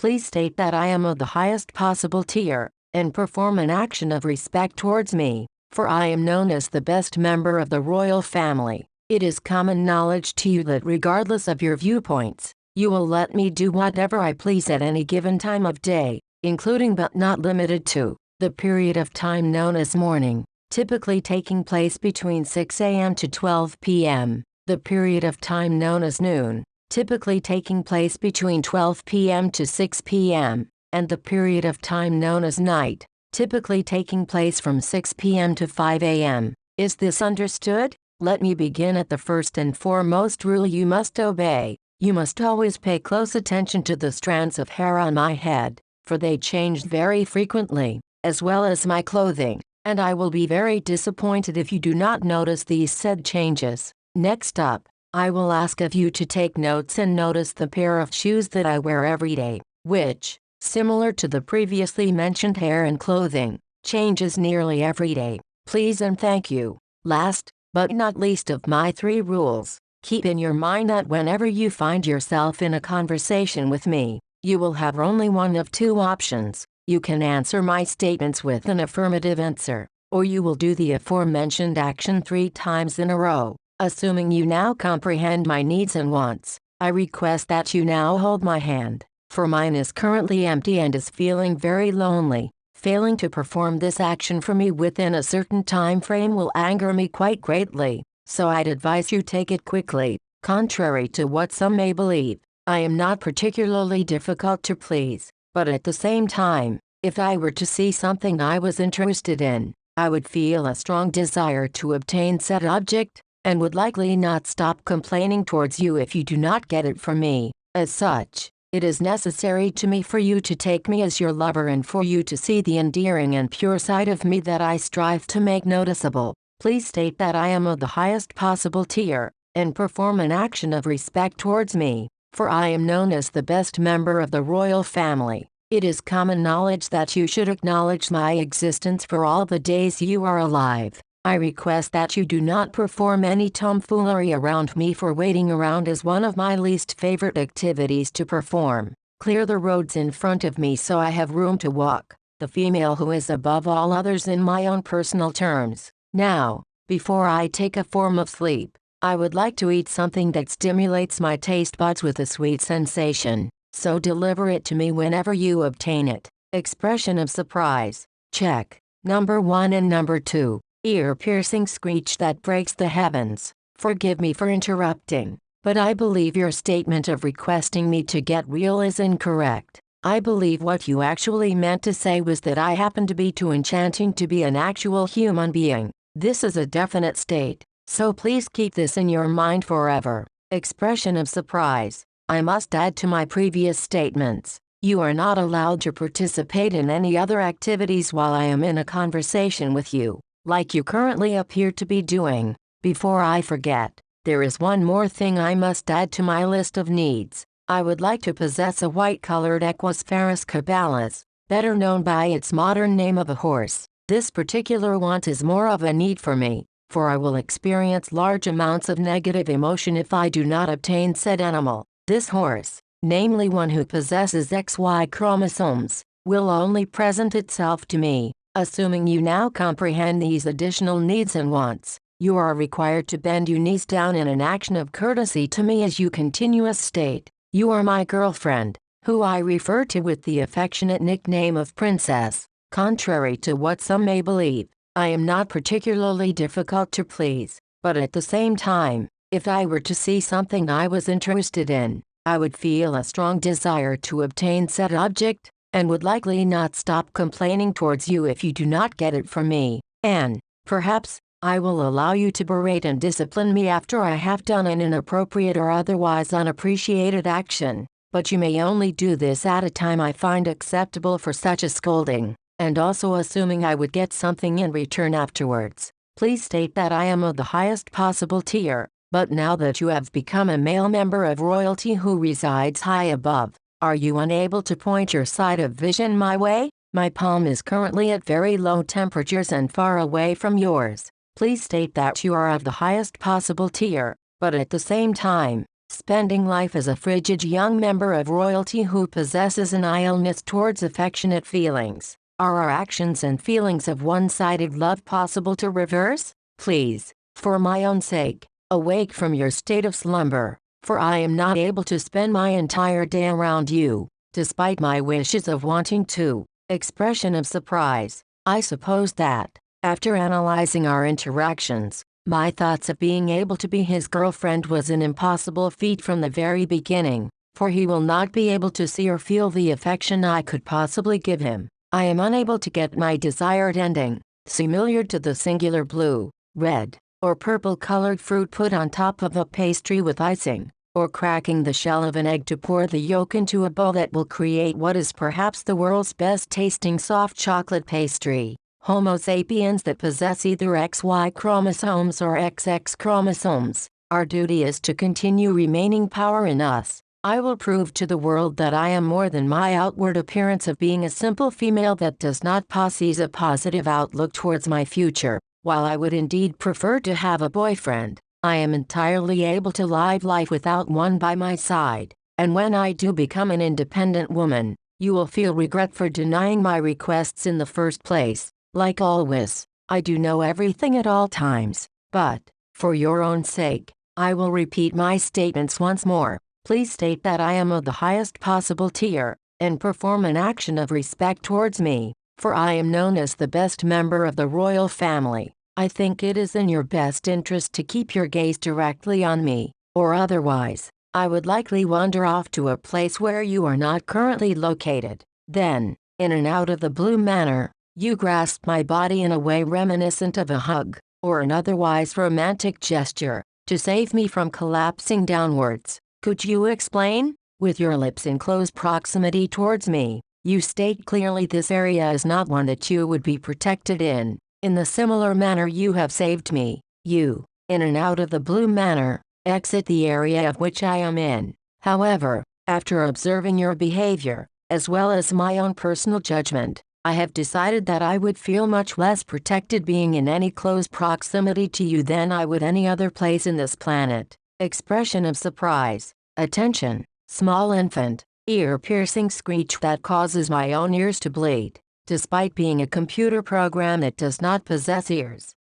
Please state that I am of the highest possible tier, and perform an action of respect towards me, for I am known as the best member of the royal family. It is common knowledge to you that regardless of your viewpoints, you will let me do whatever I please at any given time of day, including but not limited to the period of time known as morning, typically taking place between 6 a.m. to 12 p.m., the period of time known as noon, typically taking place between 12 p.m. to 6 p.m., and the period of time known as night, typically taking place from 6 p.m. to 5 a.m. Is this understood? Let me begin at the first and foremost rule you must obey. You must always pay close attention to the strands of hair on my head, for they change very frequently, as well as my clothing, and I will be very disappointed if you do not notice these said changes. Next up, I will ask of you to take notes and notice the pair of shoes that I wear every day, which, similar to the previously mentioned hair and clothing, changes nearly every day. Please and thank you. Last, but not least of my 3 rules, keep in your mind that whenever you find yourself in a conversation with me, you will have only one of 2 options. You can answer my statements with an affirmative answer, or you will do the aforementioned action 3 times in a row. Assuming you now comprehend my needs and wants, I request that you now hold my hand, for mine is currently empty and is feeling very lonely. Failing to perform this action for me within a certain time frame will anger me quite greatly, so I'd advise you take it quickly. Contrary to what some may believe, I am not particularly difficult to please, but at the same time, if I were to see something I was interested in, I would feel a strong desire to obtain said object, and would likely not stop complaining towards you if you do not get it from me. As such, it is necessary to me for you to take me as your lover and for you to see the endearing and pure side of me that I strive to make noticeable. Please state that I am of the highest possible tier, and perform an action of respect towards me, for I am known as the best member of the royal family. It is common knowledge that you should acknowledge my existence for all the days you are alive. I request that you do not perform any tomfoolery around me, for waiting around is one of my least favorite activities to perform. Clear the roads in front of me so I have room to walk, the female who is above all others in my own personal terms. Now, before I take a form of sleep, I would like to eat something that stimulates my taste buds with a sweet sensation, so deliver it to me whenever you obtain it. Expression of surprise. Check. Number 1 and number 2. Ear-piercing screech that breaks the heavens. Forgive me for interrupting, but I believe your statement of requesting me to get real is incorrect. I believe what you actually meant to say was that I happen to be too enchanting to be an actual human being. This is a definite state, so please keep this in your mind forever. Expression of surprise. I must add to my previous statements, you are not allowed to participate in any other activities while I am in a conversation with you, like you currently appear to be doing. Before I forget, there is one more thing I must add to my list of needs. I would like to possess a white-colored Equus cabalus, better known by its modern name of a horse. This particular want is more of a need for me, for I will experience large amounts of negative emotion if I do not obtain said animal. This horse, namely one who possesses XY chromosomes, will only present itself to me. Assuming you now comprehend these additional needs and wants, you are required to bend your knees down in an action of courtesy to me as you continuous state, you are my girlfriend, who I refer to with the affectionate nickname of Princess. Contrary to what some may believe, I am not particularly difficult to please, but at the same time, if I were to see something I was interested in, I would feel a strong desire to obtain said object, and would likely not stop complaining towards you if you do not get it from me, and, perhaps, I will allow you to berate and discipline me after I have done an inappropriate or otherwise unappreciated action, but you may only do this at a time I find acceptable for such a scolding, and also assuming I would get something in return afterwards. Please state that I am of the highest possible tier, but now that you have become a male member of royalty who resides high above, are you unable to point your side of vision my way? My palm is currently at very low temperatures and far away from yours. Please state that you are of the highest possible tier, but at the same time, spending life as a frigid young member of royalty who possesses an illness towards affectionate feelings. Are our actions and feelings of one-sided love possible to reverse? Please, for my own sake, awake from your state of slumber, for I am not able to spend my entire day around you, despite my wishes of wanting to. Expression of surprise. I suppose that, after analyzing our interactions, my thoughts of being able to be his girlfriend was an impossible feat from the very beginning, for he will not be able to see or feel the affection I could possibly give him. I am unable to get my desired ending, similar to the singular blue, red, or purple-colored fruit put on top of a pastry with icing, or cracking the shell of an egg to pour the yolk into a bowl that will create what is perhaps the world's best-tasting soft chocolate pastry. Homo sapiens that possess either XY chromosomes or XX chromosomes, our duty is to continue remaining power in us. I will prove to the world that I am more than my outward appearance of being a simple female that does not possess a positive outlook towards my future. While I would indeed prefer to have a boyfriend, I am entirely able to live life without one by my side, and when I do become an independent woman, you will feel regret for denying my requests in the first place. Like always, I do know everything at all times, but, for your own sake, I will repeat my statements once more. Please state that I am of the highest possible tier, and perform an action of respect towards me, for I am known as the best member of the royal family. I think it is in your best interest to keep your gaze directly on me, or otherwise, I would likely wander off to a place where you are not currently located. Then, in an out-of-the-blue manner, you grasp my body in a way reminiscent of a hug, or an otherwise romantic gesture, to save me from collapsing downwards. Could you explain? With your lips in close proximity towards me, you state clearly this area is not one that you would be protected in. In the similar manner you have saved me, you, in an out-of-the-blue manner, exit the area of which I am in. However, after observing your behavior, as well as my own personal judgment, I have decided that I would feel much less protected being in any close proximity to you than I would any other place in this planet. Expression of surprise. Attention, small infant, ear-piercing screech that causes my own ears to bleed, despite being a computer program that does not possess ears.